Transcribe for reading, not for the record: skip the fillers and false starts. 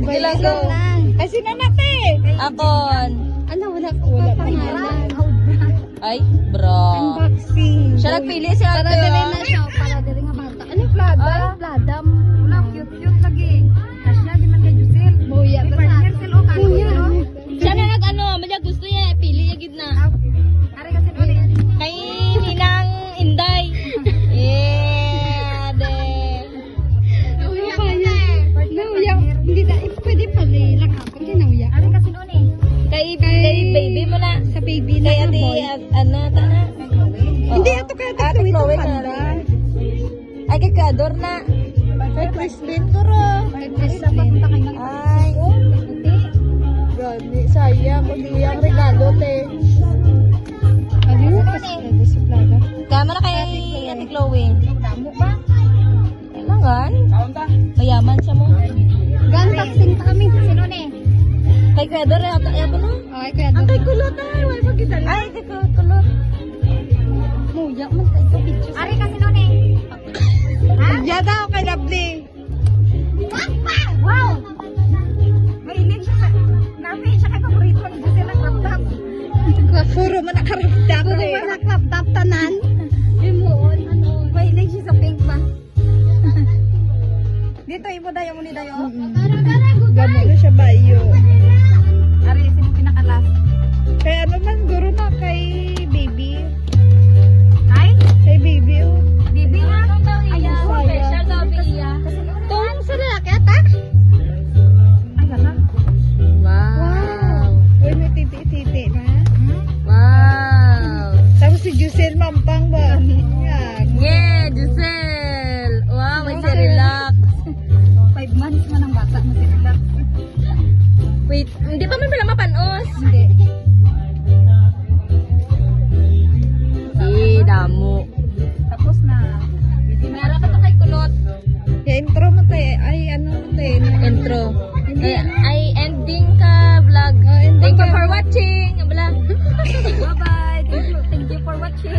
Sige lang go. Ay, sino natin? Akon. Ano, wala Pangalan. Ay, bro. Unboxing. Siya nagpili si Para Ate. dali oh. na siya. Para dali nga bata. Ano, plada? Plada. Wala, cute lagi. Kasya, di man kay Jusel. Buya. May partner sila o kayo. Buya. Siya na nag-ano, madya gusto niya, pili yung gid na. Ari kasi ulit. Kay Ninang Inday. Yeah, de. Nauya ka na. Nauya. Hindi na, pwede pala lakapag yung nauya. Ari kasi noon eh. Kay baby mo na. Sa baby na Kay Ate, boy. ano, tana? Hindi, ito kaya Ate Chloe Chloe itong ka kanda. na. Ay, kay Kador na. Kay Crislin guro. Kay Crislin. Ay, Gani, sayang. Hindi yung regalo, te. Ano yung plada si plada? kama na kay Ate Chloe. Damo pa. Kailangan. Mayaman siya mo. Gun-boxing pa kami. Sino na Kay Kador, ay ako na. Okay, kaya Ang doon. kay kulot ay. Wala pa kita. Ay, kay Kulot. Nauya man tayo sa picture. Ari kasi noon eh. Yan daw kay Lovely. Wow! Mahilig siya sa... Namin siya kay paborito ni Jusel ang laptop. Puro man nakaraptap. Puro man nakaraptap tanan. Imuon, ano. Mahilig siya sa pink ba? Dito, imo dayo mo ni dayo. Gano'n na siya ba iyo? Ari, sino pinakalas? Kaya ano man, guro na kay baby. Ay? Kay baby, oh. Bibi nga. Ayun, Special daw, Bia. Tung sa lalaki ata? Ay, gana. Wow. Uy, may titi-titi na. Wow. Tapos si Jusel Mampang ba? Yan. Yeah, Giselle. Wow, may relax. 5 months man ang bata mo sila. Wait, hindi pa man pala mapanos. Hindi. Damo. Tapos na. Meron pa to kay Kulot. Intro mo tayo. Ay, ano mo tayo? Intro. Ay, ending ka vlog. ending Thank you ka. for watching. Bala. Bye-bye. Thank you for watching.